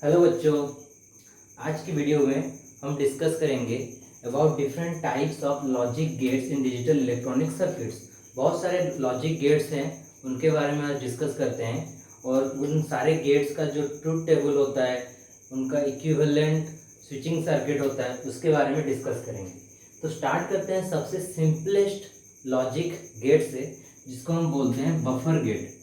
Hello बच्चों, आज की वीडियो में हम डिस्कस करेंगे about different types of logic gates in digital electronic circuits. बहुत सारे लॉजिक गेट्स हैं, उनके बारे में आज डिस्कस करते हैं और उन सारे गेट्स का जो ट्रुथ टेबल होता है, उनका इक्विवेलेंट स्विचिंग सर्किट होता है, उसके बारे में डिस्कस करेंगे। तो स्टार्ट करते हैं सबसे सिंपलेस्ट लॉजिक गेट से, जिसको हम बोलते हैं बफर गेट।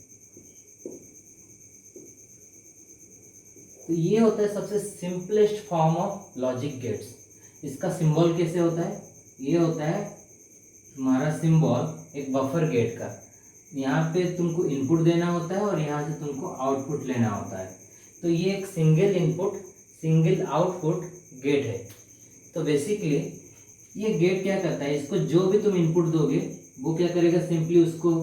तो ये होता है सबसे simplest form of logic gates. इसका सिंबल कैसे होता है? ये होता है तुम्हारा सिंबल एक बफर गेट का। यहाँ पे तुमको इनपुट देना होता है और यहाँ से तुमको आउटपुट लेना होता है। तो ये एक single input single output gate है। तो बेसिकली ये गेट क्या करता है, इसको जो भी तुम इनपुट दोगे वो क्या करेगा, सिंपली उसको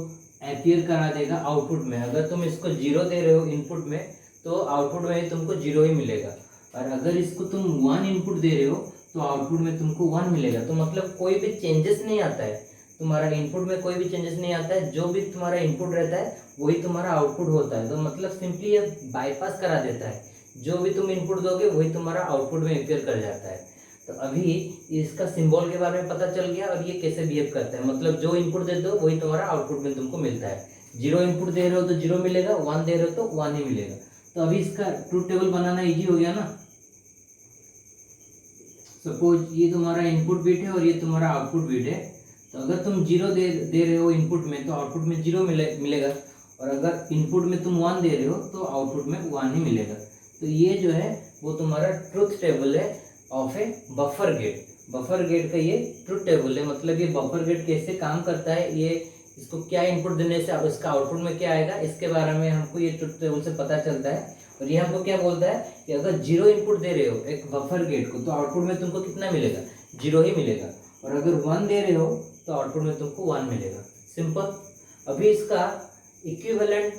अपीयर करा देगा आउटपुट में। अगर तुम इसको 0 दे रहे हो इनपुट में तो आउटपुट में तुमको 0 ही मिलेगा, और अगर इसको तुम 1 इनपुट दे रहे हो तो आउटपुट में तुमको 1 मिलेगा। तो मतलब कोई भी चेंजेस नहीं आता है, तुम्हारा इनपुट में कोई भी चेंजेस नहीं आता है। जो भी तुम्हारा इनपुट रहता है वही तुम्हारा आउटपुट होता है। तो मतलब सिंपली ये बाईपास करा देता है, जो भी तुम इनपुट दोगे वही तुम्हारा आउटपुट में अपीयर कर जाता है। तो अभी इसका सिंबल के बारे में पता चल गया और ये कैसे बिहेव करता है। मतलब जो इनपुट दे दो वही तुम्हारा आउटपुट में तुमको मिलता है। 0 इनपुट दे रहे हो तो 0 मिलेगा, 1 दे रहे हो तो 1 ही मिलेगा। तो अभी इसका ट्रुथ टेबल बनाना इजी हो गया ना। सपोज ये तुम्हारा इनपुट बिट है और ये तुम्हारा आउटपुट बिट है। तो अगर तुम 0 दे रहे हो इनपुट में तो आउटपुट में 0 मिलेगा, और अगर इनपुट में तुम 1 दे रहे हो तो आउटपुट में 1 ही मिलेगा। तो ये जो है वो तुम्हारा ट्रुथ टेबल है of a buffer gate. Buffer gate का ये ट्रुथ टेबल है। मतलब ये बफर गेट कैसे काम करता है, ये इसको क्या इनपुट देने से इसका आउटपुट में क्या आएगा, इसके बारे में हमको ये ट्रुथ टेबल से पता चलता है। और ये हमको क्या बोलता है कि अगर 0 इनपुट दे रहे हो एक बफर गेट को तो आउटपुट में तुमको कितना मिलेगा, 0 ही मिलेगा। और अगर 1 दे रहे हो तो आउटपुट में तुमको 1 मिलेगा। सिंपल। अभी इसका इक्विवेलेंट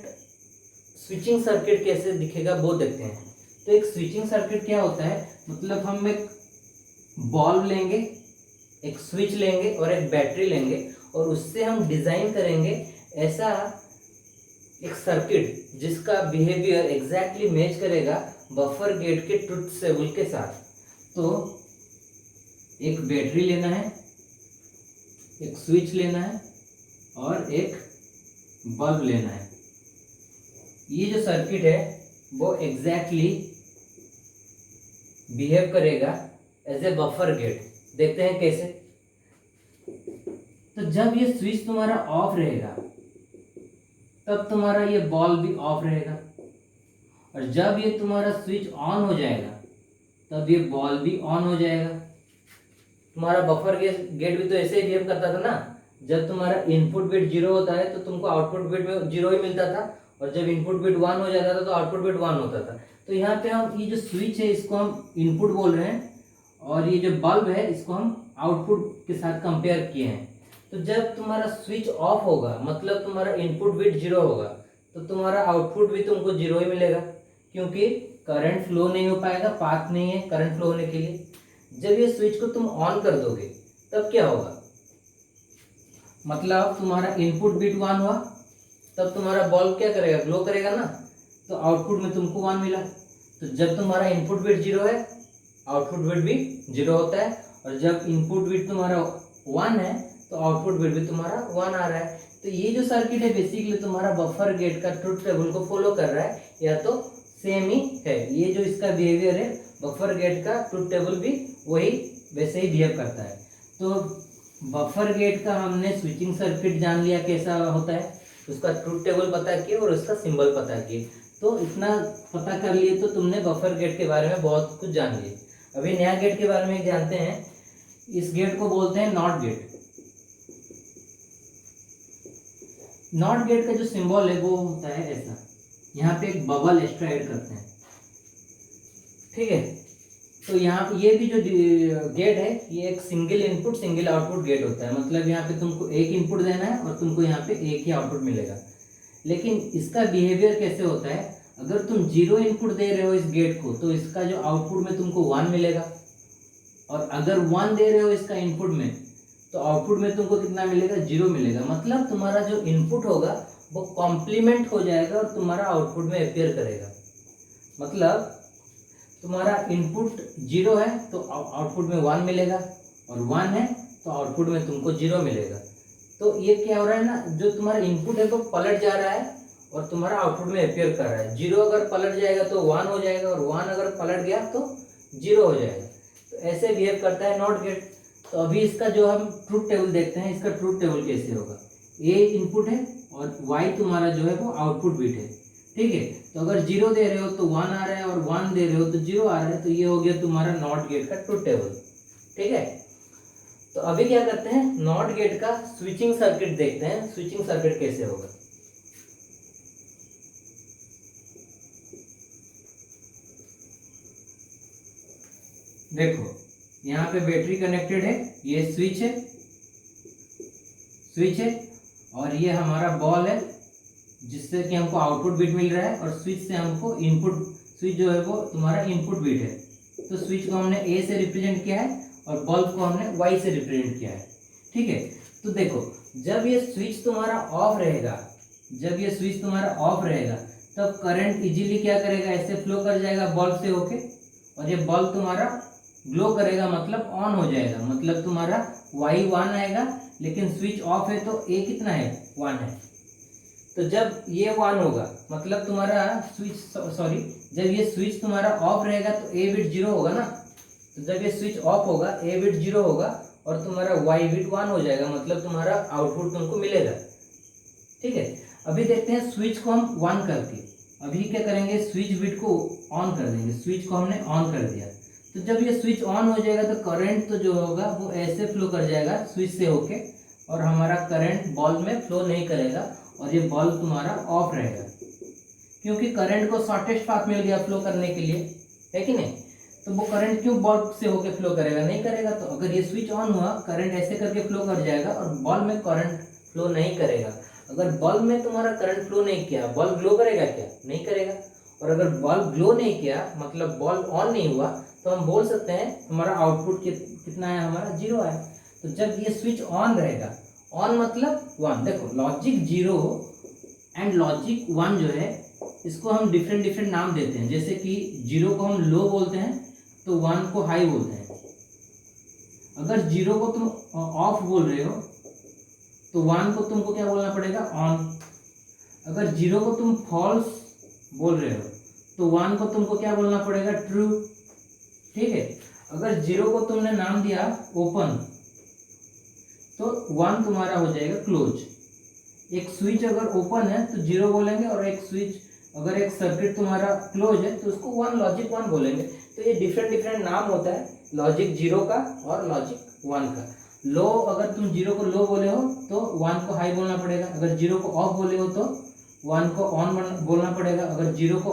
स्विचिंग सर्किट कैसे दिखेगा वो देखते हैं। तो एक स्विचिंग सर्किट क्या होता है, मतलब हम एक बल्ब लेंगे, एक स्विच लेंगे और एक बैटरी लेंगे, और उससे हम डिजाइन करेंगे ऐसा एक सर्किट जिसका बिहेवियर एग्जैक्टली मैच करेगा बफर गेट के ट्रुथ टेबल के साथ। तो एक बैटरी लेना है, एक स्विच लेना है और एक बल्ब लेना है। ये जो सर्किट है वो एग्जैक्टली बिहेव करेगा एज ए बफर गेट। देखते हैं कैसे। तो जब ये स्विच तुम्हारा ऑफ रहेगा तब तुम्हारा ये बल्ब भी ऑफ रहेगा, और जब ये तुम्हारा स्विच ऑन हो जाएगा तब ये बल्ब भी ऑन हो जाएगा। तुम्हारा बफर गेट भी तो ऐसे ही बिहेव करता था ना। जब तुम्हारा इनपुट बिट 0 होता है तो तुमको आउटपुट बिट में 0 ही मिलता था, और जब इनपुट बिट 1 हो जाता था तो आउटपुट बिट 1 होता था। तो यहाँ पे हम ये जो स्विच है इसको हम इनपुट बोल रहे हैं, और ये जो बल्ब है इसको हम आउटपुट के साथ कंपेयर किए हैं। तो जब तुम्हारा स्विच ऑफ होगा मतलब तुम्हारा इनपुट बिट 0 होगा तो तुम्हारा आउटपुट भी तुमको 0 ही मिलेगा, क्योंकि करंट फ्लो नहीं हो पाएगा, पाथ नहीं है करंट फ्लो होने के लिए। जब ये स्विच को तुम ऑन कर दोगे तब क्या होगा, मतलब तुम्हारा इनपुट बिट 1 हुआ तब तुम्हारा बल्ब क्या करेगा, ग्लो करेगा ना। तो आउटपुट में तुमको 1 मिला। तो जब तुम्हारा इनपुट बिट 0 है आउटपुट बिट भी 0 होता है, और जब इनपुट बिट तुम्हारा 1 है तो आउटपुट बिट भी तुम्हारा 1 आ रहा है। तो ये जो सर्किट है बेसिकली तुम्हारा बफर गेट का ट्रुथ टेबल को फॉलो कर रहा है, या तो सेम ही है। ये जो इसका बिहेवियर है बफर गेट का ट्रुथ टेबल भी वही वैसे ही बिहेव करता है। तो बफर गेट का हमने स्विचिंग सर्किट जान लिया कैसा होता है, उसका ट्रुथ टेबल पता किया और उसका सिंबल पता किए। तो इतना पता कर लिए तो तुमने बफर गेट के बारे में बहुत कुछ जान लिए। अभी नया गेट के बारे में जानते हैं। इस गेट को बोलते हैं नॉट गेट। नॉट गेट का जो सिंबल है वो होता है ऐसा, यहाँ पे एक बबल एक्स्ट्रा ऐड करते हैं, ठीक है। तो यहाँ ये भी जो गेट है ये एक single input single output gate होता है। मतलब यहाँ पे तुमको एक इनपुट देना है और तुमको यहाँ पे एक ही आउटपुट मिलेगा। लेकिन इसका बिहेवियर कैसे होता है, अगर तुम 0 इनपुट दे रहे हो इस गेट को तो इसका जो आउटपुट में तुमको 1 मिलेगा, और अगर 1 दे रहे हो इसका इनपुट में तो आउटपुट में तुमको कितना मिलेगा, 0 मिलेगा। मतलब तुम्हारा जो इनपुट होगा वो कॉम्प्लीमेंट हो जाएगा और तुम्हारा आउटपुट में अपीयर करेगा। मतलब तुम्हारा इनपुट 0 है तो आउटपुट में 1 मिलेगा, और 1 है तो आउटपुट में तुमको 0 मिलेगा। तो ये क्या हो रहा है ना, जो तुम्हारा इनपुट है वो पलट जा रहा है और तुम्हारा आउटपुट में अपियर कर रहा है। 0 अगर पलट जाएगा तो 1 हो जाएगा, और 1 अगर पलट गया तो 0 हो जाएगा। तो ऐसे बिहेव करता है नॉट गेट। तो अभी इसका जो हम ट्रूथ टेबल देखते हैं, इसका ट्रूथ टेबल कैसे होगा। ए इनपुट है और वाई तुम्हारा जो है वो आउटपुट बिट है, ठीक है। तो अगर 0 दे रहे हो तो 1 आ रहा है, और 1 दे रहे हो तो 0 आ रहा है। तो ये हो गया तुम्हारा नॉट गेट का ट्रूथ टेबल, ठीक है। तो अभी क्या करते हैं, नॉट गेट का स्विचिंग सर्किट देखते हैं, स्विचिंग सर्किट कैसे होगा। देखो यहाँ पे बैटरी कनेक्टेड है, ये स्विच है, और ये हमारा बॉल है जिससे कि हमको आउटपुट बिट मिल रहा है, और स्विच से हमको इनपुट, स्विच जो है वो तुम्हारा इनपुट बिट है। तो स्विच को हमने ए से रिप्रेजेंट किया है और बल्ब को हमने वाई से रिप्रेजेंट किया है, ठीक है। तो देखो जब ये स्विच तुम्हारा ऑफ रहेगा, तब करंट इजीली क्या करेगा, ऐसे फ्लो कर जाएगा बल्ब से होके, और ये बल्ब तुम्हारा ग्लो करेगा, मतलब ऑन हो जाएगा, मतलब तुम्हारा वाई 1 आएगा। लेकिन स्विच ऑफ है तो ए कितना है, 1 है। तो जब ये 1 होगा मतलब तुम्हारा जब ये स्विच तुम्हारा ऑफ रहेगा तो ए बिट 0 होगा ना। तो जब ये स्विच ऑफ होगा ए बिट 0 होगा और तुम्हारा वाई बिट 1 हो जाएगा, मतलब तुम्हारा आउटपुट तुमको मिलेगा, ठीक है। अभी देखते हैं स्विच को हम 1 करके, अभी क्या करेंगे, स्विच बिट को ऑन कर देंगे। स्विच को हमने ऑन कर दिया, तो जब ये स्विच ऑन हो जाएगा तो करंट तो जो होगा वो ऐसे फ्लो कर जाएगा स्विच से होके, और हमारा करंट बल्ब में फ्लो नहीं करेगा, और ये बल्ब तुम्हारा ऑफ रहेगा, क्योंकि करंट को शॉर्टेस्ट पाथ मिल गया फ्लो करने के लिए, है कि नहीं। तो वो करंट क्यों बल्ब से होके फ्लो करेगा, नहीं करेगा। तो अगर ये स्विच ऑन हुआ, करंट ऐसे करके फ्लो कर जाएगा और बल्ब में करंट फ्लो नहीं करेगा। अगर बल्ब में तुम्हारा करंट फ्लो नहीं किया, बल्ब ग्लो करेगा क्या, नहीं करेगा। और अगर बल्ब ग्लो नहीं किया मतलब बल्ब ऑन नहीं हुआ, तो हम बोल सकते हैं हमारा आउटपुट कितना है, हमारा 0 है। तो जब ये स्विच ऑन रहेगा, ऑन मतलब 1, देखो लॉजिक 0 एंड लॉजिक 1 जो है इसको हम डिफरेंट नाम देते हैं। जैसे कि 0 को हम लो बोलते हैं तो 1 को हाई बोलते हैं। अगर 0 को तुम ऑफ बोल रहे हो तो 1 को तुमको क्या बोलना पड़ेगा, ऑन। अगर 0 को तुम फॉल्स बोल रहे हो तो 1 को तुमको क्या बोलना पड़ेगा, ट्रू, ठीक है। अगर 0 को तुमने नाम दिया ओपन तो 1 तुम्हारा हो जाएगा क्लोज। एक स्विच अगर ओपन है तो 0 बोलेंगे, और एक स्विच अगर एक सर्किट तुम्हारा क्लोज है तो उसको 1 लॉजिक 1 बोलेंगे। तो ये डिफरेंट नाम होता है लॉजिक 0 का और लॉजिक 1 का। लो अगर तुम 0 को लो बोले हो तो 1 को हाई बोलना पड़ेगा। अगर 0 को ऑफ बोले हो तो 1 को ऑन बोलना पड़ेगा। अगर 0 को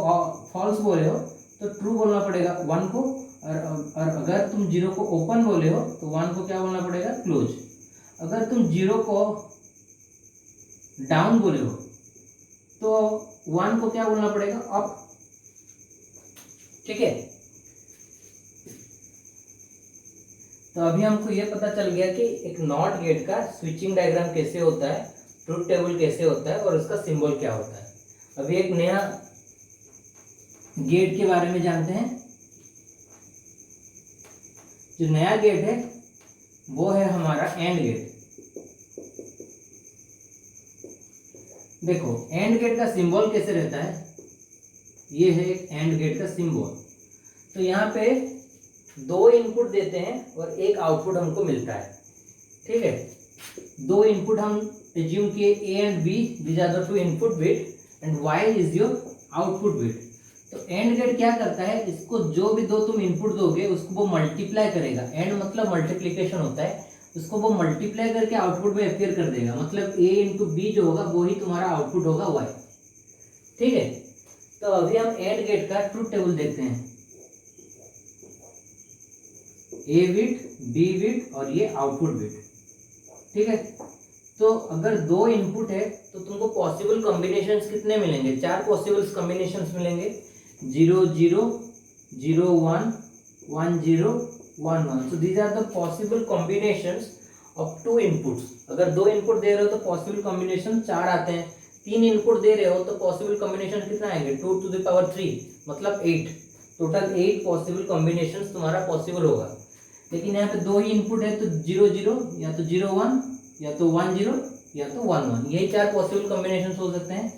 फॉल्स बोले हो तो ट्रू बोलना पड़ेगा 1 को। और अगर तुम 0 को ओपन बोले हो तो 1 को क्या बोलना पड़ेगा, क्लोज। अगर तुम 0 को डाउन बोले हो तो 1 को क्या बोलना पड़ेगा, अप, ठीक है। तो अभी हमको ये पता चल गया कि एक नॉट गेट का स्विचिंग डायग्राम कैसे होता है, ट्रूथ टेबल कैसे होता है और उसका सिंबल क्या होता है। अभी एक नया गेट के बारे में जानते हैं। जो नया गेट है वो है हमारा एंड गेट। देखो एंड गेट का सिंबल कैसे रहता है, ये है एक एंड गेट का सिंबल। तो यहाँ पे 2 इनपुट देते हैं और एक आउटपुट हमको मिलता है, ठीक है। 2 इनपुट हम एज्यूम किए A and B, these are the 2 input bit and Y is your output bit. तो एंड गेट क्या करता है, इसको जो भी 2 तुम इनपुट दोगे उसको वो मल्टीप्लाई करेगा। एंड मतलब मल्टीप्लीकेशन होता है, उसको वो मल्टीप्लाई करके आउटपुट में अपियर कर देगा। मतलब a इंटू बी जो होगा वो ही तुम्हारा आउटपुट होगा y, ठीक है। तो अभी हम एंड गेट का ट्रूथ टेबल देखते हैं। a बिट, b बिट और ये आउटपुट बिट, ठीक है। तो अगर 2 इनपुट है तो तुमको पॉसिबल कॉम्बिनेशंस कितने मिलेंगे, 4 पॉसिबल कॉम्बिनेशंस मिलेंगे। 0 0 0 1 1 0 1 1। So these are the possible combinations of 2 inputs। अगर 2 इनपुट दे रहे हो तो पॉसिबल कॉम्बिनेशन 4 आते हैं। 3 इनपुट दे रहे हो तो पॉसिबल कॉम्बिनेशन कितना आएंगे, 2 to the power 3 मतलब 8। टोटल 8 पॉसिबल कॉम्बिनेशंस तुम्हारा पॉसिबल होगा। लेकिन यहाँ पे 2 ही इनपुट है, तो 0 0 या तो 0 1 या तो 1 0 या तो 1 1, यही 4 पॉसिबल कॉम्बिनेशंस हो सकते हैं।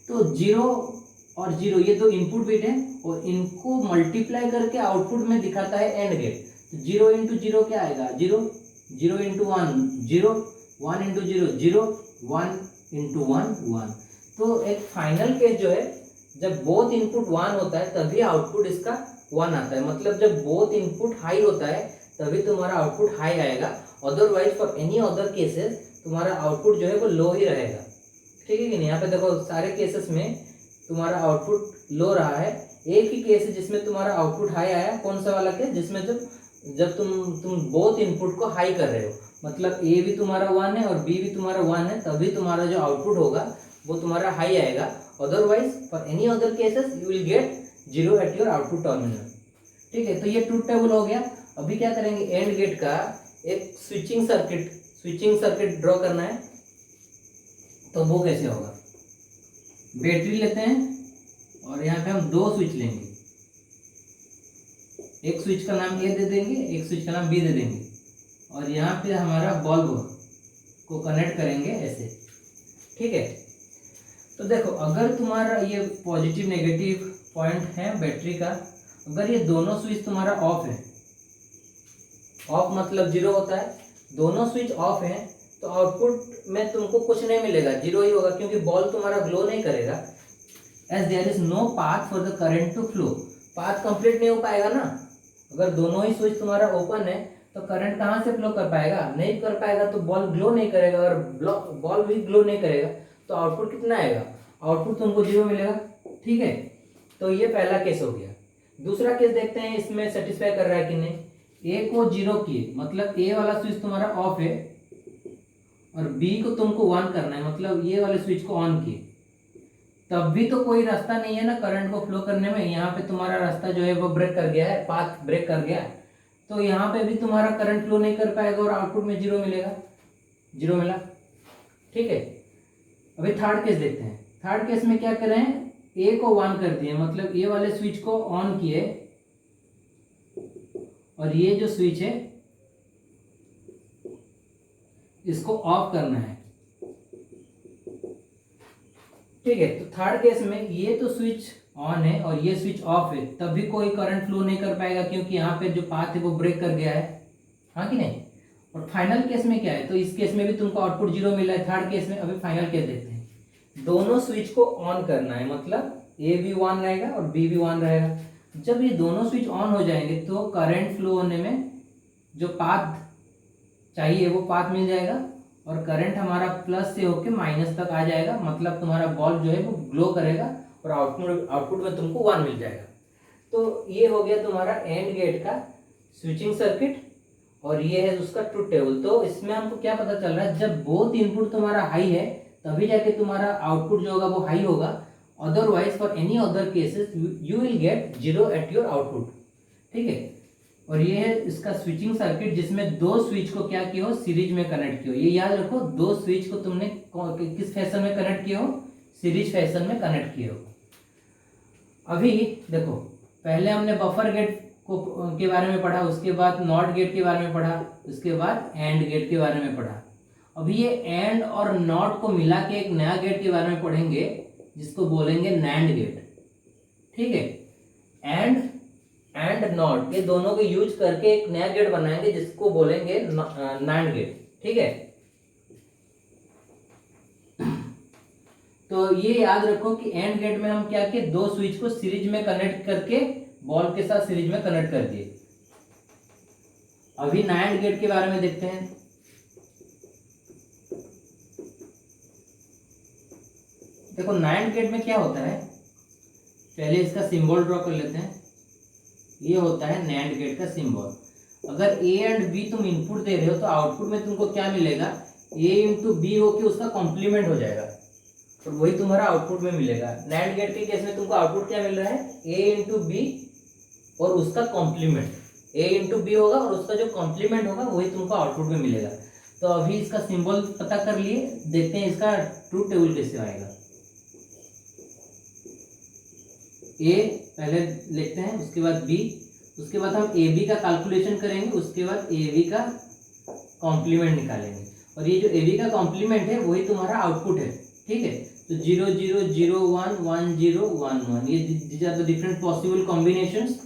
तो 0 और 0 ये 2 इनपुट बिट है और इनको मल्टीप्लाई करके आउटपुट में दिखाता है एंड गेट। तो 0 इंटू 0 क्या आएगा 0, 0 इंटू 1 0, 1 इंटू 0 0, 1 इंटू 1 1। तो एक फाइनल केस जो है, जब बोथ इनपुट 1 होता है तभी आउटपुट इसका 1 आता है। मतलब जब बोथ इनपुट हाई होता है तभी तुम्हारा आउटपुट हाई आएगा, otherwise for any other cases तुम्हारा आउटपुट जो है वो लो ही रहेगा। ठीक है कि नहीं? यहाँ पे देखो सारे केसेस में तुम्हारा आउटपुट लो रहा है। एक ही केस है जिसमें तुम्हारा आउटपुट हाई आया, कौन सा वाला केस? जिसमें जब तुम बोथ इनपुट को हाई कर रहे हो, मतलब ए भी तुम्हारा 1 है और बी भी तुम्हारा 1 है, तभी तुम्हारा जो आउटपुट होगा वो तुम्हारा हाई आएगा। Otherwise for any other cases you will get 0 at your output terminal. ठीक है, तो ये ट्रूथ टेबल हो गया। अभी क्या करेंगे, एंड गेट का एक स्विचिंग सर्किट ड्रॉ करना है। तो वो कैसे होगा, बैटरी लेते हैं और यहाँ पे हम 2 स्विच लेंगे, एक स्विच का नाम ए दे देंगे, एक स्विच का नाम बी दे देंगे, और यहाँ पे हमारा बल्ब को कनेक्ट करेंगे ऐसे। ठीक है, तो देखो अगर तुम्हारा ये पॉजिटिव नेगेटिव पॉइंट है बैटरी का, अगर ये दोनों स्विच तुम्हारा ऑफ है, ऑफ मतलब 0 होता है, दोनों स्विच ऑफ है, तो आउटपुट में तुमको कुछ नहीं मिलेगा, 0 ही होगा, क्योंकि बॉल तुम्हारा ग्लो नहीं करेगा। As there is no path for the current to flow, path complete नहीं हो पाएगा ना। अगर दोनों ही स्विच तुम्हारा ओपन है तो करंट कहाँ से फ्लो कर पाएगा, नहीं कर पाएगा, तो बॉल ग्लो नहीं करेगा, और बॉल भी ग्लो नहीं करेगा तो आउटपुट कितना आएगा, आउटपुट तुमको 0 मिलेगा। ठीक है, तो ये पहला केस हो गया। दूसरा केस देखते हैं इसमें सेटिस्फाई कर रहा है कि नहीं। ए को 0 किए, मतलब ए वाला स्विच तुम्हारा ऑफ है, और बी को तुमको 1 करना है, मतलब ये वाले स्विच को ऑन किए, तब भी तो कोई रास्ता नहीं है ना करंट को फ्लो करने में। यहाँ पे तुम्हारा रास्ता जो है वो ब्रेक कर गया है, पाथ ब्रेक कर गया, तो यहाँ पे भी तुम्हारा करंट फ्लो नहीं कर पाएगा और आउटपुट में 0 मिलेगा, 0 मिला। ठीक है, अभी थर्ड केस देखते हैं। थर्ड केस में क्या करें, ए को 1 कर दिए, मतलब ये वाले स्विच को ऑन किए, और ये जो स्विच है इसको ऑफ करना है। ठीक है, तो थर्ड केस में ये तो स्विच ऑन है और ये स्विच ऑफ है, तब भी कोई करंट फ्लो नहीं कर पाएगा, क्योंकि यहाँ पे जो पाथ है वो ब्रेक कर गया है, हाँ कि नहीं। और फाइनल केस में क्या है, तो इस केस में भी तुमको आउटपुट 0 मिला है थर्ड केस में। अभी फाइनल केस देखते हैं, दोनों स्विच को ऑन करना है, मतलब ए भी 1 रहेगा और बी भी 1 रहेगा। जब ये दोनों स्विच ऑन हो जाएंगे तो करंट फ्लो होने में जो पाथ चाहिए वो पाथ मिल जाएगा, और करंट हमारा प्लस से होके माइनस तक आ जाएगा, मतलब तुम्हारा बॉल जो है वो ग्लो करेगा और आउटपुट में तुमको 1 मिल जाएगा। तो ये हो गया तुम्हारा एंड गेट का स्विचिंग सर्किट, और ये है उसका ट्रूथ टेबल। तो इसमें हमको क्या पता चल रहा है, जब बोथ इनपुट तुम्हारा हाई है तभी जाके तुम्हारा आउटपुट जो होगा वो हाई होगा, otherwise for any other cases you will get 0 at your output. ठीक है, और ये है इसका स्विचिंग सर्किट, जिसमें 2 स्विच को क्या किया हो, सीरीज में कनेक्ट किया हो। ये याद रखो, 2 स्विच को तुमने किस फैशन में कनेक्ट किया हो, सीरीज फैशन में कनेक्ट किया हो। अभी देखो, पहले हमने बफर गेट के बारे में पढ़ा, उसके बाद नॉट गेट के बारे में पढ़ा, उसके बाद एंड गेट के बारे में पढ़ा। अभी ये एंड और नॉट को मिला के एक नया गेट के बारे में पढ़ेंगे, जिसको बोलेंगे नैंड गेट। ठीक है, एंड नॉट ये दोनों को यूज करके एक नया गेट बनाएंगे, जिसको बोलेंगे नैंड गेट। ठीक है, तो ये याद रखो कि एंड गेट में हम क्या किए, 2 स्विच को सीरीज में कनेक्ट करके बॉल के साथ सीरीज में कनेक्ट कर दिए। अभी नैंड गेट के बारे में देखते हैं। देखो नैंड गेट में क्या होता है, पहले इसका सिंबल ड्रॉ कर लेते हैं। ये होता है नैंड गेट का सिंबल। अगर ए एंड बी तुम इनपुट दे रहे हो तो आउटपुट में तुमको क्या मिलेगा, ए इंटू बी होके उसका कॉम्प्लीमेंट हो जाएगा, और वही तुम्हारा आउटपुट में मिलेगा। नैंड गेट के केस में तुमको आउटपुट क्या मिल रहा है, ए इंटू बी और उसका कॉम्प्लीमेंट, ए इंटू बी होगा और उसका जो कॉम्प्लीमेंट होगा वही तुमको आउटपुट में मिलेगा। तो अभी इसका सिंबल पता कर लिए, देखते हैं इसका ट्रूथ टेबल कैसे आएगा। ए पहले लिखते हैं, उसके बाद बी, उसके बाद हम ए बी का कैलकुलेशन करेंगे, उसके बाद ए बी का कॉम्प्लीमेंट निकालेंगे, और ये जो ए बी का कॉम्प्लीमेंट है वही तुम्हारा आउटपुट है। ठीक है, तो 0 0 0 1 1 0 1 1, ये these are the different possible combinations.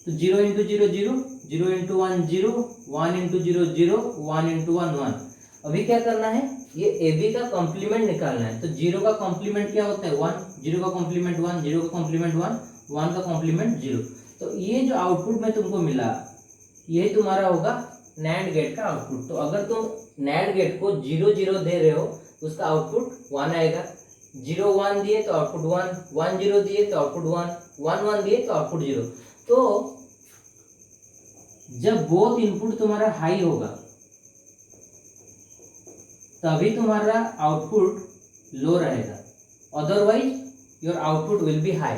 तो 0 इंटू 0 0, 0 इंटू 1 0, 1 इंटू 0 0, 1 इंटू 1 1। अभी क्या करना है, ये ए बी का कॉम्प्लीमेंट निकालना है। तो 0 का कॉम्प्लीमेंट क्या होता है 1, 0 का कॉम्प्लीमेंट 1, 0 का कॉम्प्लीमेंट 1, 1 का कॉम्प्लीमेंट 0। तो ये जो आउटपुट में तुमको मिला यही तुम्हारा होगा नैंड गेट का आउटपुट। तो अगर तुम नैंड गेट को 0 0 दे रहे हो तो उसका आउटपुट 1 आएगा, 0 1 दिए तो आउटपुट 1, 1 0 दिए तो आउटपुट 1, 1 1 दिए तो आउटपुट 0। तो जब बोथ इनपुट तुम्हारा हाई होगा तभी तुम्हारा आउटपुट लो रहेगा, otherwise your output will B high.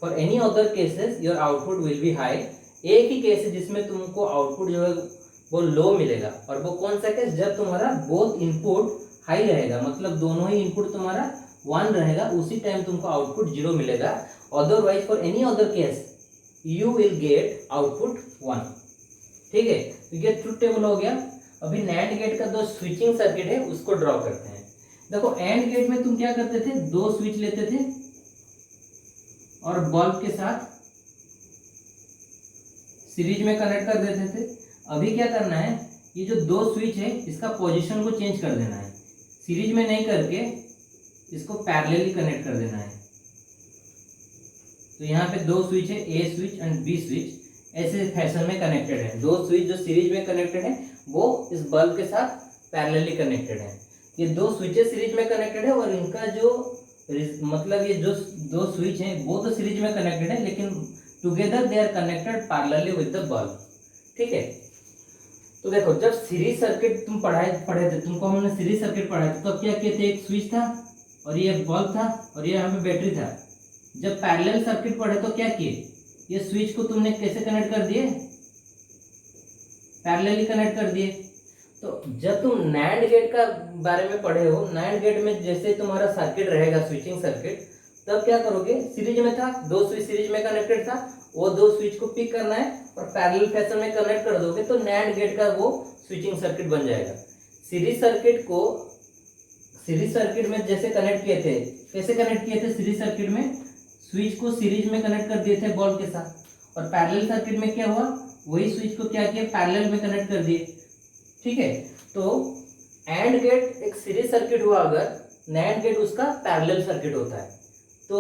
For any other cases your output will B high. एक ही केस है जिसमें तुमको आउटपुट जो है वो लो मिलेगा, और वो कौन सा केस, जब तुम्हारा बोथ इनपुट हाई रहेगा, मतलब दोनों ही इनपुट तुम्हारा 1 रहेगा, उसी टाइम तुमको आउटपुट 0 मिलेगा। Otherwise for any other case you will get output 1। ठीक है, तो ये ट्रुथ टेबल हो गया। अभी नैंड गेट का जो स्विचिंग सर्किट है उसको ड्रॉ करते हैं। देखो एंड गेट में तुम क्या करते थे, 2 स्विच लेते थे और बल्ब के साथ सीरीज में कनेक्ट कर देते थे। अभी क्या करना है, ये जो 2 स्विच है इसका पोजीशन को चेंज कर देना है, सीरीज में नहीं करके इसको पैरेलली कनेक्ट कर देना है। तो यहाँ पे 2 स्विच है, ए स्विच एंड बी स्विच, ऐसे फैशन में कनेक्टेड है। 2 स्विच जो सीरीज में कनेक्टेड है वो इस बल्ब के साथ पैरेलली कनेक्टेड है। ये 2 स्विचेस सीरीज में कनेक्टेड है, और इनका जो मतलब ये जो 2 स्विच हैं वो तो सीरीज में कनेक्टेड है, लेकिन together they are connected parallelly with the bulb. ठीक है, तो देखो जब सीरीज सर्किट तुम पढ़े थे, तुमको हमने सीरीज सर्किट पढ़ाया था, तो क्या किए थे, एक स्विच था और ये बल्ब था और ये यहाँ पे बैटरी था। जब पैरेलल सर्किट पढ़े तो क्या किए, ये स्विच को तुमने कैसे कनेक्ट कर दिए, पैरेलली कनेक्ट कर दिए। तो जब तुम नैंड गेट का बारे में पढ़े हो, नैंड गेट में जैसे तुम्हारा सर्किट रहेगा स्विचिंग सर्किट, तब क्या करोगे, सीरीज में था, 2 स्विच सीरीज में कनेक्टेड था, वो 2 स्विच को पिक करना है और पैरेलल फैशन में कनेक्ट कर दोगे तो नैंड गेट का वो स्विचिंग सर्किट बन जाएगा। सीरीज सर्किट में जैसे कनेक्ट किए थे, कैसे कनेक्ट किए थे, सीरीज सर्किट में स्विच को सीरीज में कनेक्ट कर दिए थे बल्ब के साथ, और पैरेलल सर्किट में क्या हुआ, वही स्विच को क्या किया, पैरेलल में कनेक्ट कर दिए। ठीक है, तो एंड गेट एक सीरीज सर्किट हुआ, अगर नैंड गेट उसका पैरेलल सर्किट होता है। तो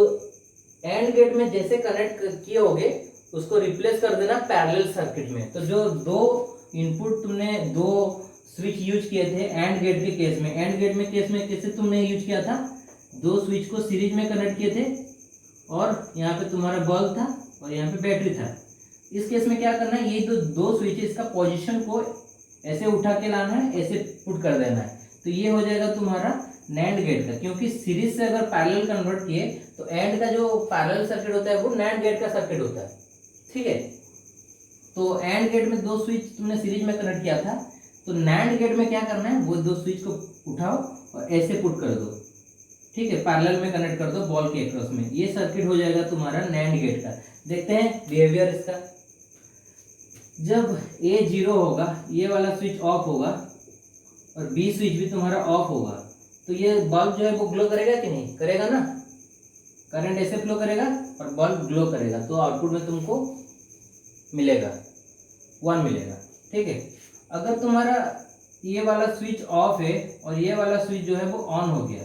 एंड गेट में जैसे कनेक्ट किए होगे उसको रिप्लेस कर देना पैरेलल सर्किट में। तो जो 2 इनपुट तुमने 2 स्विच यूज किए थे एंड गेट के केस में, एंड गेट में केस में कैसे तुमने यूज किया था, 2 स्विच को सीरीज में कनेक्ट किए थे और यहाँ पे तुम्हारा बल्ब था और यहाँ पे बैटरी था। इस केस में क्या करना है, ये जो 2 स्विच है इसका पोजीशन को ऐसे उठा के लाना है, ऐसे पुट कर देना है। तो ये हो जाएगा तुम्हारा नैंड गेट का, क्योंकि सीरीज से अगर पैरेलल कन्वर्ट किए तो एंड का जो पैरेलल सर्किट होता है वो नैंड गेट का सर्किट होता है। ठीक है, तो एंड गेट में 2 स्विच तुमने सीरीज में कनेक्ट किया था, तो नैंड गेट में क्या करना है, वो 2 स्विच को उठाओ और ऐसे पुट कर दो। ठीक है, पैरेलल में कनेक्ट कर दो बॉल के अक्रॉस में, ये सर्किट हो जाएगा तुम्हारा नैंड गेट का। देखते हैं बिहेवियर इसका। जब A 0 होगा, ये वाला स्विच ऑफ होगा और B स्विच भी तुम्हारा ऑफ होगा, तो ये बल्ब जो है वो ग्लो करेगा कि नहीं करेगा ना, करंट ऐसे फ्लो करेगा और बल्ब ग्लो करेगा, तो आउटपुट में तुमको मिलेगा 1 मिलेगा। ठीक है, अगर तुम्हारा ये वाला स्विच ऑफ है और ये वाला स्विच जो है वो ऑन हो गया,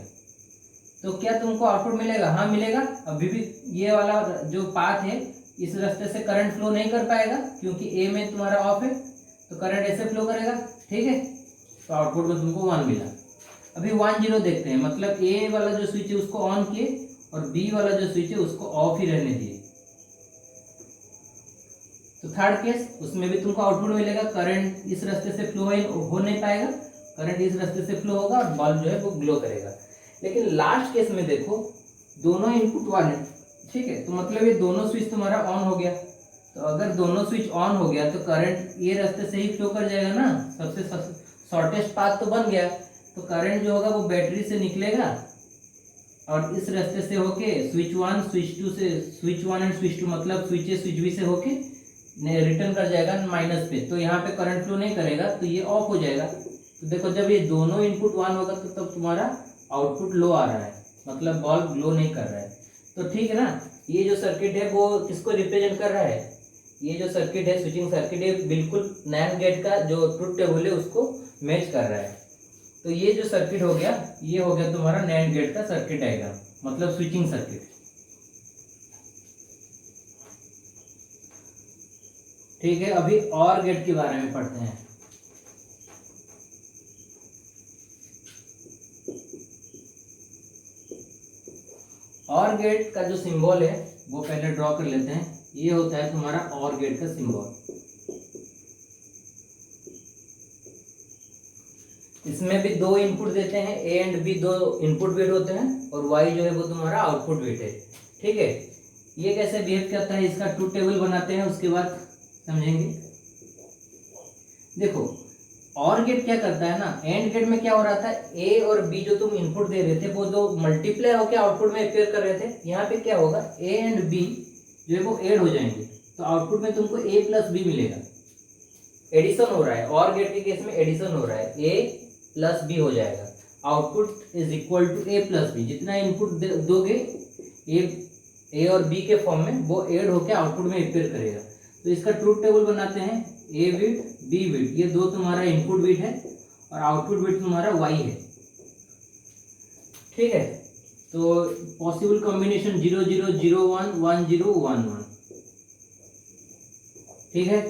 तो क्या तुमको आउटपुट मिलेगा, हाँ मिलेगा। अभी भी ये वाला जो पाथ है इस रास्ते से करंट फ्लो नहीं कर पाएगा, क्योंकि ए में तुम्हारा ऑफ है, तो करंट ऐसे फ्लो करेगा। ठीक है, तो आउटपुट में तुमको 1 मिला। अभी 1 0 देखते हैं, मतलब ए वाला जो स्विच है उसको ऑन किए और बी वाला जो स्विच है उसको ऑफ ही रहने दिए। तो थर्ड केस, उसमें भी तुमको आउटपुट मिलेगा, करंट इस रास्ते से फ्लो हो नहीं पाएगा, करंट इस रास्ते से फ्लो होगा और बल्ब जो है वो ग्लो करेगा। लेकिन लास्ट केस में देखो, दोनों इनपुट 1 है। ठीक है, तो मतलब ये दोनों स्विच तुम्हारा ऑन हो गया, तो अगर दोनों स्विच ऑन हो गया तो करंट ये रास्ते से ही फ्लो कर जाएगा ना, सबसे शॉर्टेस्ट पाथ तो बन गया। तो करंट जो होगा वो बैटरी से निकलेगा और इस रास्ते से होके स्विच 1 स्विच 2 से स्विच 1 एंड स्विच 2 मतलब स्विच ए स्विच बी से होके रिटर्न कर जाएगा माइनस पे, तो यहाँ पे करंट फ्लो नहीं करेगा तो ये ऑफ हो जाएगा। तो देखो जब ये दोनों इनपुट 1 होगा तो तब तुम्हारा आउटपुट लो आ रहा है, मतलब बल्ब ग्लो नहीं कर रहा है। तो ठीक है ना, ये जो सर्किट है वो किसको रिप्रेजेंट कर रहा है, ये जो सर्किट है स्विचिंग सर्किट है बिल्कुल नैंड गेट का जो ट्रुथ टेबल है उसको मैच कर रहा है। तो ये जो सर्किट हो गया, ये हो गया तुम्हारा नैंड गेट का सर्किट डायग्राम, मतलब स्विचिंग सर्किट। ठीक है, अभी और गेट के बारे में पढ़ते हैं। और गेट का जो सिंबल है वो पहले ड्रॉ कर लेते हैं। ये होता है तुम्हारा और गेट का सिंबल। इसमें भी दो इनपुट देते हैं, ए एंड बी दो इनपुट बिट होते हैं और वाई जो है वो तुम्हारा आउटपुट बिट है। ठीक है, ये कैसे बिहेव करता है इसका ट्रूथ टेबल बनाते हैं, उसके बाद समझेंगे। देखो और गेट क्या करता है ना, एंड गेट में क्या हो रहा था, ए और बी जो तुम इनपुट दे रहे थे वो जो मल्टीप्लाई होकर आउटपुट में अपेयर कर रहे थे, यहाँ पे क्या होगा ए एंड बी जो है वो ऐड हो जाएंगे, तो आउटपुट में तुमको ए प्लस बी मिलेगा। एडिशन हो रहा है, और गेट के केस में एडिशन हो रहा है, ए प्लस बी हो जाएगा। Output is equal to A plus B, जितना इनपुट दोगे ए और बी के फॉर्म में वो ऐड होकर आउटपुट में अपेयर करेगा। तो इसका ट्रूथ टेबल बनाते हैं, ए बिट बी बिट ये दो तुम्हारा इनपुट बिट है और आउटपुट बिट तुम्हारा वाई है। ठीक है, तो पॉसिबल कॉम्बिनेशन 0 0 0 1 1 0 1 1। ठीक है,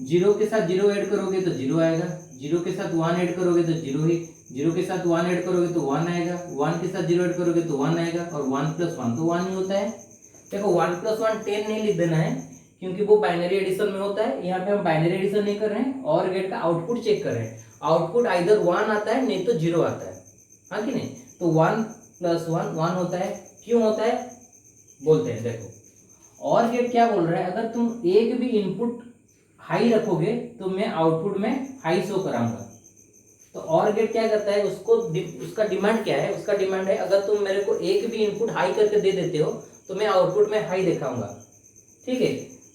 0 के साथ 0 ऐड करोगे तो 0 आएगा, 0 के साथ 1 ऐड करोगे तो 0 ही, 0 के साथ 1 ऐड करोगे तो 1 आएगा, 1 के साथ 0 ऐड करोगे तो 1 आएगा, और 1 प्लस 1 तो 1 ही होता है। देखो 1 प्लस 1 10 नहीं लिख देना है क्योंकि वो बाइनरी एडिशन में होता है, यहाँ पे हम बाइनरी एडिशन नहीं कर रहे हैं, और गेट का आउटपुट चेक कर रहे हैं। आउटपुट आइदर 1 आता है नहीं तो 0 आता है, हाँ कि नहीं। तो 1 प्लस 1 1 होता है, क्यों होता है बोलते हैं। देखो और गेट क्या बोल रहा है, अगर तुम एक भी इनपुट हाई रखोगे तो मैं आउटपुट में हाई शो कराऊंगा। तो और गेट क्या करता है, उसको उसका डिमांड क्या है, उसका डिमांड है अगर तुम मेरे को एक भी इनपुट हाई करके दे देते हो तो मैं आउटपुट में हाई दिखाऊंगा। ठीक है,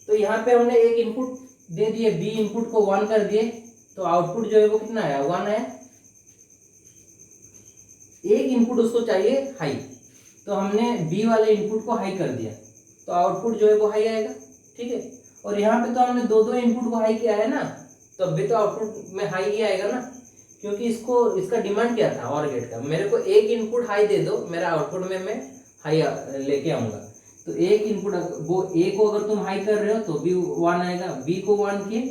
तो यहाँ पे हमने एक इनपुट दे दिए, बी इनपुट को 1 कर दिए, तो आउटपुट जो है वो कितना आया 1 है। एक इनपुट उसको चाहिए हाई, तो हमने बी वाले इनपुट को हाई कर दिया, तो आउटपुट जो है वो हाई आएगा। ठीक है, और यहाँ पे तो हमने दो दो इनपुट को हाई किया है ना, तो अब भी तो आउटपुट में हाई ही आएगा ना, क्योंकि इसका डिमांड क्या था और गेट का, मेरे को एक इनपुट हाई दे दो, मेरा आउटपुट में मैं हाई लेके आऊंगा। तो एक इनपुट वो ए को अगर तुम हाई कर रहे हो तो भी 1 आएगा, बी को 1 किए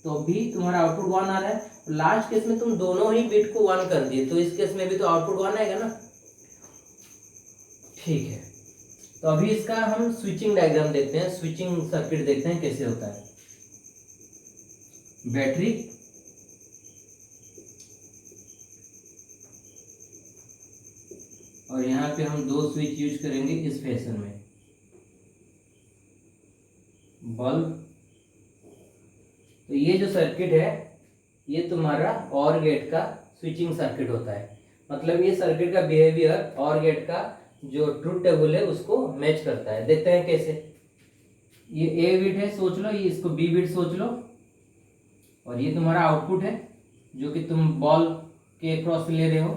तो भी तुम्हारा आउटपुट 1 आ रहा है। लास्ट केस में तुम दोनों ही बिट को 1 कर दिए, तो इस केस में भी तो आउटपुट 1 आएगा ना। ठीक है, तो अभी इसका हम स्विचिंग डायग्राम देखते हैं, स्विचिंग सर्किट देखते हैं कैसे होता है। बैटरी, और यहाँ पे हम दो स्विच यूज करेंगे इस फैशन में, बल्ब। तो ये जो सर्किट है ये तुम्हारा और गेट का स्विचिंग सर्किट होता है, मतलब ये सर्किट का बिहेवियर और गेट का जो ट्रूथ टेबल है उसको मैच करता है। देखते हैं कैसे। ये ए बिट है सोच लो, ये इसको बी बिट सोच लो, और ये तुम्हारा आउटपुट है जो कि तुम बॉल के क्रॉस ले रहे हो।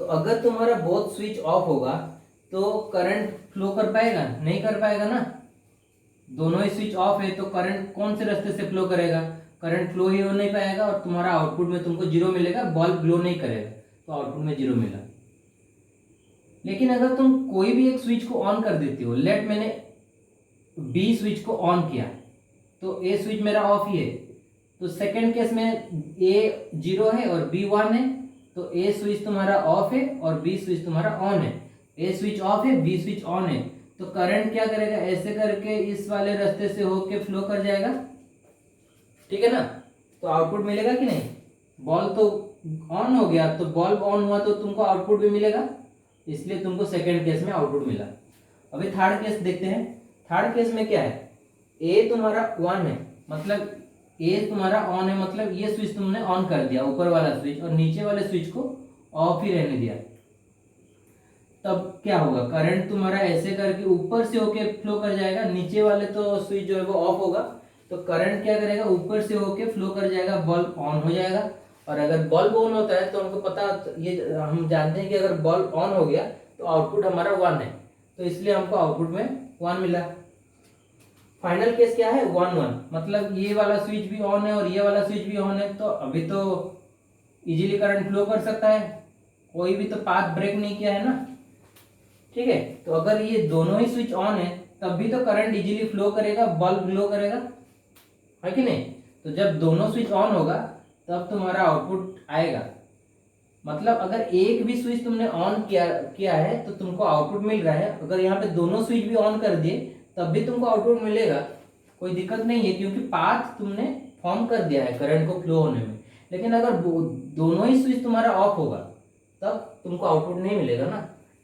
तो अगर तुम्हारा बोथ स्विच ऑफ होगा तो करंट फ्लो कर पाएगा, नहीं कर पाएगा ना। दोनों ही स्विच ऑफ है तो करंट कौन से रास्ते से फ्लो करेगा, करंट फ्लो ही हो नहीं पाएगा, और तुम्हारा आउटपुट में तुमको 0 मिलेगा, बल्ब ग्लो नहीं करेगा, तो आउटपुट में 0 मिला। लेकिन अगर तुम कोई भी एक स्विच को ऑन कर देते हो, लेट मैंने बी स्विच को ऑन किया तो ए स्विच मेरा ऑफ ही है, तो सेकंड केस में ए 0 है और बी 1 है, तो ए स्विच तुम्हारा ऑफ है और बी स्विच तुम्हारा ऑन है। ए स्विच ऑफ है, बी स्विच ऑन है, तो करंट क्या करेगा, ऐसे करके इस वाले रास्ते से होके फ्लो कर जाएगा। ठीक है ना, तो आउटपुट मिलेगा कि नहीं। बल्ब तो ऑन हो गया, तो बल्ब ऑन हुआ तो तुमको आउटपुट भी मिलेगा, इसलिए तुमको सेकंड केस में आउटपुट मिला। अभी थर्ड केस देखते हैं। थर्ड केस में क्या है, ए तुम्हारा 1 है, मतलब ए तुम्हारा ऑन है, मतलब ये स्विच तुमने ऑन कर दिया ऊपर वाला स्विच, और नीचे वाले स्विच को ऑफ ही रहने दिया। तब क्या होगा, करंट तुम्हारा ऐसे करके ऊपर से होके फ्लो कर जाएगा, नीचे वाले तो स्विच जो है वो ऑफ होगा, तो करंट क्या करेगा, ऊपर से होके फ्लो कर जाएगा, बल्ब ऑन हो जाएगा। और अगर बल्ब ऑन होता है तो हमको पता, ये हम जानते हैं कि अगर बल्ब ऑन हो गया तो आउटपुट हमारा 1 है, तो इसलिए हमको आउटपुट में 1 मिला। फाइनल केस क्या है, 1 1, मतलब ये वाला स्विच भी ऑन है और ये वाला स्विच भी ऑन है, तो अभी तो इजीली करंट फ्लो कर सकता है, कोई भी तो पाथ ब्रेक नहीं किया है ना। ठीक है, तो अगर ये दोनों ही स्विच ऑन है तब भी तो करंट इजीली फ्लो करेगा, बल्ब ग्लो करेगा, है कि नहीं। तो जब दोनों स्विच ऑन होगा तब तुम्हारा आउटपुट आएगा, मतलब अगर एक भी स्विच तुमने ऑन किया किया है तो तुमको आउटपुट मिल रहा है, अगर यहाँ पे दोनों स्विच भी ऑन कर दिए तब भी तुमको आउटपुट मिलेगा, कोई दिक्कत नहीं है, क्योंकि पाथ तुमने फॉर्म कर दिया है करंट को फ्लो होने में। लेकिन अगर दोनों ही स्विच तुम्हारा ऑफ होगा तब तुमको आउटपुट नहीं मिलेगा ना,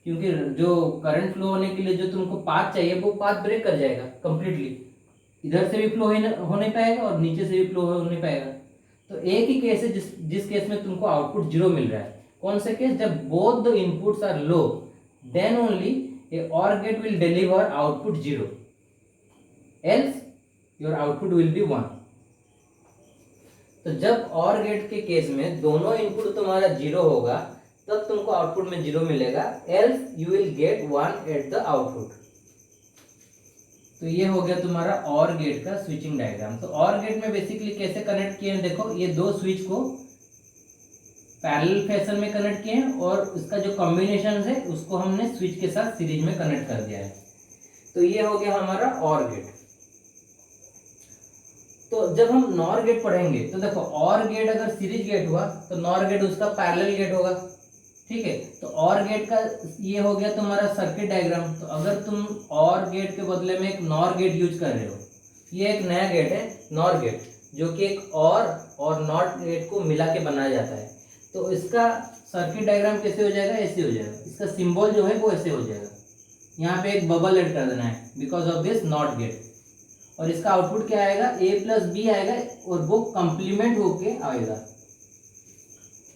क्योंकि जो करंट फ्लो होने के लिए जो तुमको पाथ चाहिए वो पाथ ब्रेक कर जाएगा कंप्लीटली, इधर से भी फ्लो हो नहीं पाएगा और नीचे से भी फ्लो हो नहीं पाएगा। तो एक ही केस है जिस केस में तुमको आउटपुट 0 मिल रहा है, कौन सा केस, जब both the inputs are low, then only a OR gate will deliver output 0, else your output will be 1। तो जब OR गेट के केस में दोनों इनपुट तुम्हारा 0 होगा तब तुमको आउटपुट में 0 मिलेगा, else you will get 1 at the output. तो ये हो गया तुम्हारा OR गेट का स्विचिंग डायग्राम। तो OR गेट में बेसिकली कैसे कनेक्ट किए हैं, देखो ये दो स्विच को पैरेलल फैशन में कनेक्ट किए हैं और इसका जो कॉम्बिनेशन है उसको हमने स्विच के साथ सीरीज में कनेक्ट कर दिया है। तो ये हो गया हमारा OR गेट। तो जब हम NOR गेट पढ़ेंगे तो देखो OR गेट अगर सीरीज गेट हुआ तो NOR गेट उसका पैरेलल गेट होगा, ठीक है। तो OR गेट का ये हो गया तुम्हारा सर्किट डायग्राम। तो अगर तुम OR गेट के बदले में एक NOR गेट यूज कर रहे हो, ये एक नया गेट है NOR गेट, जो कि एक और NOT गेट को मिला के बनाया जाता है। तो इसका सर्किट डायग्राम कैसे हो जाएगा, ऐसे हो जाएगा, इसका सिंबल जो है वो ऐसे हो जाएगा, यहाँ पे एक बबल ऐड कर देना है because of this NOT gate, और इसका आउटपुट क्या आएगा, A प्लस बी आएगा और वो कंप्लीमेंट होके आएगा।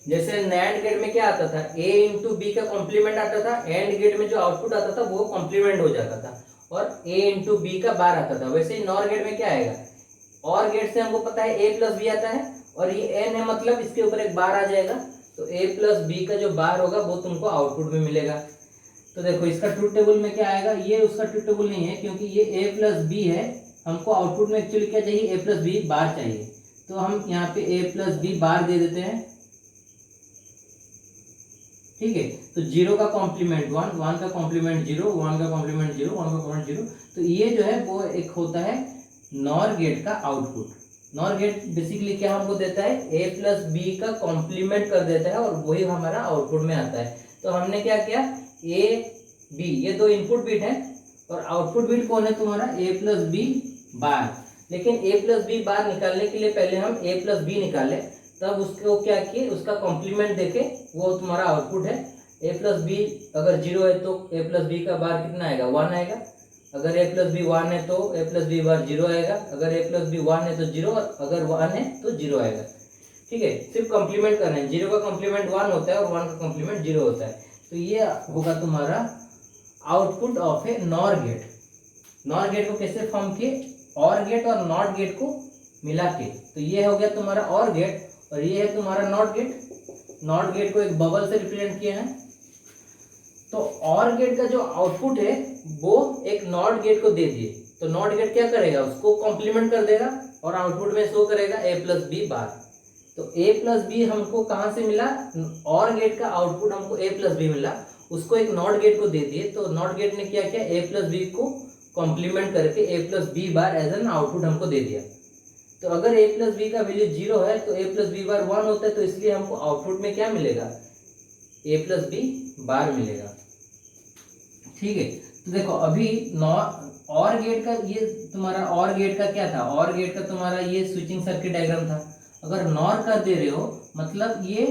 जैसे NAND गेट में क्या आता था, A इंटू बी का कॉम्प्लीमेंट आता था, AND गेट में जो आउटपुट आता था वो कॉम्प्लीमेंट हो जाता था और A इंटू बी का बार आता था। वैसे ही NOR गेट में क्या आएगा, OR गेट से हमको पता है A प्लस बी आता है और ये N है, मतलब इसके ऊपर एक बार आ जाएगा, तो A प्लस बी का जो बार होगा वो तुमको आउटपुट में मिलेगा। तो देखो इसका ट्रूथ टेबल में क्या आएगा, ये उसका ट्रूथ टेबल नहीं है क्योंकि ये A प्लस बी है, हमको आउटपुट में एक्चुअली क्या चाहिए, A प्लस बी बार चाहिए, तो हम यहाँ पे A प्लस बी बार दे देते हैं, ठीक है। तो 0 का कॉम्प्लीमेंट 1, 1 का कॉम्प्लीमेंट 0, 1 का कॉम्प्लीमेंट 0, 1 का कॉम्प्लीमेंट 0। तो ये जो है वो एक होता है NOR गेट का आउटपुट। NOR गेट बेसिकली क्या हमको देता है, A प्लस बी का कॉम्प्लीमेंट कर देता है और वही हमारा आउटपुट में आता है। तो हमने क्या किया, A B ये दो इनपुट बिट है और आउटपुट बिट कौन है तुम्हारा, A प्लस बी बार। लेकिन A प्लस बी बार निकालने के लिए पहले हम A प्लस बी निकाले, तब उसको क्या किए, उसका कॉम्प्लीमेंट देके वो तुम्हारा आउटपुट है। A प्लस बी अगर 0 है तो A प्लस बी का बार कितना आएगा, 1 आएगा। अगर A प्लस बी 1 है तो A प्लस बी बार 0 आएगा। अगर A प्लस बी 1 है तो 0, और अगर 1 है तो 0 आएगा, ठीक है। सिर्फ कॉम्प्लीमेंट करना है, 0 का कॉम्प्लीमेंट 1 होता है और 1 का कॉम्प्लीमेंट 0 होता है। तो ये होगा तुम्हारा output of a NOR gate. NOR gate को कैसे फॉर्म किए, OR गेट और NOT गेट को मिला के। तो ये हो गया तुम्हारा OR गेट और ये है तुम्हारा NOT गेट। NOT गेट को एक बबल से रिप्रेजेंट किया है। तो OR गेट का जो आउटपुट है वो एक NOT गेट को दे दिए, तो NOT गेट क्या करेगा, उसको कॉम्प्लीमेंट कर देगा और आउटपुट में शो करेगा A प्लस बी बार। तो A प्लस बी हमको कहां से मिला, OR गेट का आउटपुट हमको A प्लस बी मिला, उसको एक NOT गेट को दे दिए, तो NOT गेट ने क्या किया, A प्लस बी को कॉम्प्लीमेंट करके A plus B bar as an output हमको दे दिया। तो अगर A प्लस बी का वैल्यू 0 है तो A प्लस बी बार 1 होता है, तो इसलिए हमको आउटपुट में क्या मिलेगा, A प्लस बी बार मिलेगा, ठीक है। तो देखो अभी OR गेट का ये तुम्हारा OR गेट का क्या था, OR गेट का तुम्हारा ये स्विचिंग सर्किट डायग्राम था। अगर NOR कर दे रहे हो मतलब ये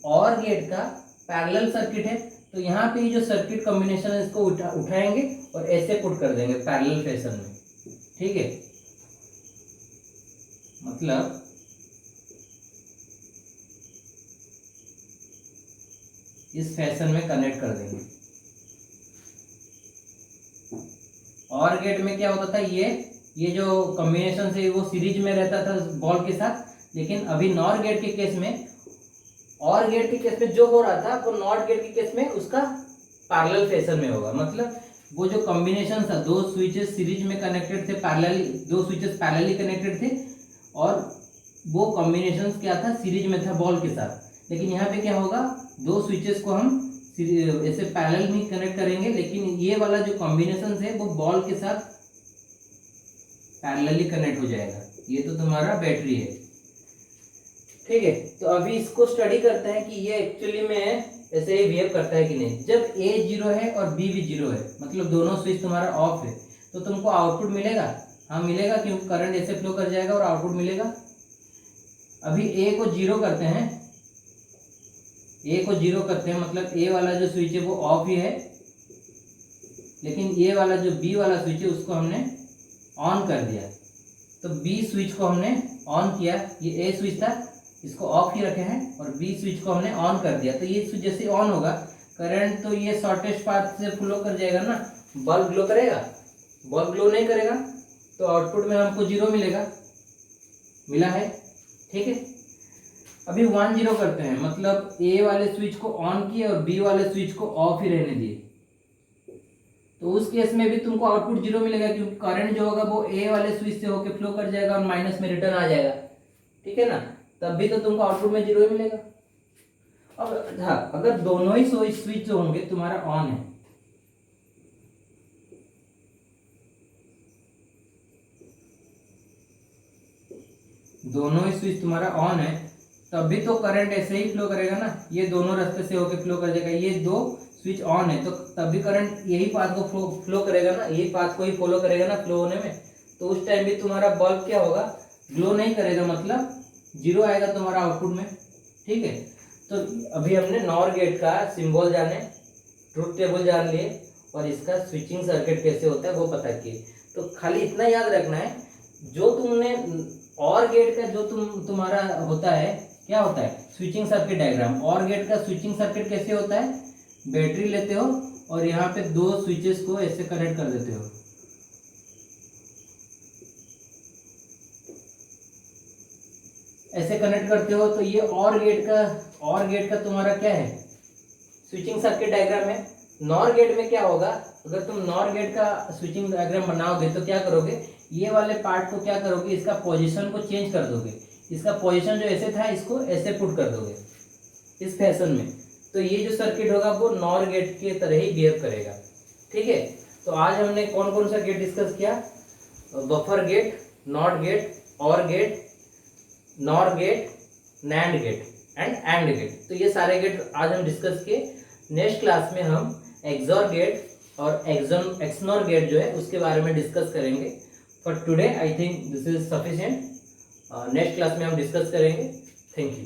OR गेट का पैरेलल सर्किट है, तो यहाँ पे जो सर्किट कॉम्बिनेशन है इसको उठाएंगे और ऐसे पुट कर देंगे पैरेलल फैशन में, ठीक है। मतलब इस फैशन में कनेक्ट कर देंगे, और गेट में क्या होता था, ये जो कॉम्बिनेशन से वो सीरीज में रहता था बॉल के साथ, लेकिन अभी नॉर गेट के केस में, और गेट के केस में जो हो रहा था वो नॉट गेट के केस में उसका पैरेलल फैशन में होगा। मतलब वो जो कॉम्बिनेशन था, दो स्विचेस सीरीज में कनेक्टेड थे, पैरेलली दो स्विचेस पैरेलली कनेक्टेड थे, और वो कॉम्बिनेशन क्या था, सीरीज में था बॉल के साथ। लेकिन यहाँ पे क्या होगा, दो स्विचेस को हम ऐसे पैरेलल नहीं कनेक्ट करेंगे, लेकिन ये वाला जो कॉम्बिनेशन है वो बॉल के साथ पैरेलली कनेक्ट हो जाएगा। ये तो तुम्हारा बैटरी है, ठीक है। तो अभी इसको स्टडी करते हैं कि ये एक्चुअली में ऐसे ही बिहेव करता है कि नहीं। जब A 0 है और B भी 0 है, मतलब दोनों स्विच तुम्हारा ऑफ है, तो तुमको आउटपुट मिलेगा। हाँ मिलेगा, क्योंकि करंट ऐसे फ्लो कर जाएगा और आउटपुट मिलेगा। अभी A को 0 करते हैं, A को 0 करते हैं, मतलब A वाला जो स्विच है वो ऑफ ही है, लेकिन ये वाला जो B वाला स्विच है उसको हमने ऑन कर दिया। तो B स्विच को हमने ऑन किया, ये A स्विच था, इसको ऑफ ही रखे हैं, और B स्विच को हमने ऑन कर दिया। तो ये स्विच जैसे ऑन होगा, करंट तो ये शॉर्टेस्ट पाथ से फ्लो कर जाएगा ना, बल्ब ग्लो करेगा, बल्ब ग्लो नहीं करेगा, तो आउटपुट में हमको 0 मिलेगा, मिला है, ठीक है। अभी 1 0 करते हैं, मतलब A वाले स्विच को ऑन किए और B वाले स्विच को ऑफ ही रहने दिए, तो उस केस में भी तुमको आउटपुट 0 मिलेगा, क्योंकि करंट जो होगा वो A वाले स्विच से होकर फ्लो कर जाएगा और माइनस में रिटर्न आ जाएगा, ठीक है ना। तब भी तो तुमको आउटपुट में 0 ही मिलेगा। अब हाँ, अगर दोनों ही स्विच जो होंगे तुम्हारा ऑन है, दोनों ही स्विच तुम्हारा ऑन है, तब भी तो करंट ऐसे ही फ्लो करेगा ना, ये दोनों रास्ते से होकर फ्लो कर जाएगा। ये दो स्विच ऑन है तो तब भी करंट यही पाथ को फ्लो करेगा ना, यही पाथ को ही फॉलो करेगा ना फ्लो होने में। तो उस टाइम भी तुम्हारा बल्ब क्या होगा, ग्लो नहीं करेगा, मतलब 0 आएगा तुम्हारा आउटपुट में, ठीक है। तो अभी हमने नॉर गेट का सिंबल जाने, ट्रुथ टेबल जान लिए, और इसका स्विचिंग सर्किट कैसे होता है वो पता किए। तो खाली इतना याद रखना है, जो तुमने और गेट का जो तुम्हारा होता है, क्या होता है, स्विचिंग सर्किट डायग्राम। और गेट का स्विचिंग सर्किट कैसे होता है, बैटरी लेते हो और यहाँ पे दो स्विचेस को ऐसे कनेक्ट कर देते हो, ऐसे कनेक्ट करते हो, तो ये और गेट का तुम्हारा क्या है, स्विचिंग सर्किट डायग्राम है। नॉर गेट में क्या होगा, अगर तुम नॉर गेट का स्विचिंग डायग्राम बनाओगे तो क्या करोगे, ये वाले पार्ट को क्या करोगे, इसका पोजीशन को चेंज कर दोगे, इसका पोजीशन जो ऐसे था इसको ऐसे पुट कर दोगे इस फैशन में। तो ये जो सर्किट होगा वो नॉर गेट के तरह ही बिहेव करेगा, ठीक है। तो आज हमने कौन कौन सा गेट डिस्कस किया, buffer gate, not gate, OR gate, NOR gate, NAND gate AND gate. तो ये सारे गेट आज हम डिस्कस किए। नेक्स्ट क्लास में हम एक्सॉर गेट और एक्सनॉर गेट जो है उसके बारे में डिस्कस करेंगे। For today I think this is sufficient. Next class में हम डिस्कस करेंगे। Thank you.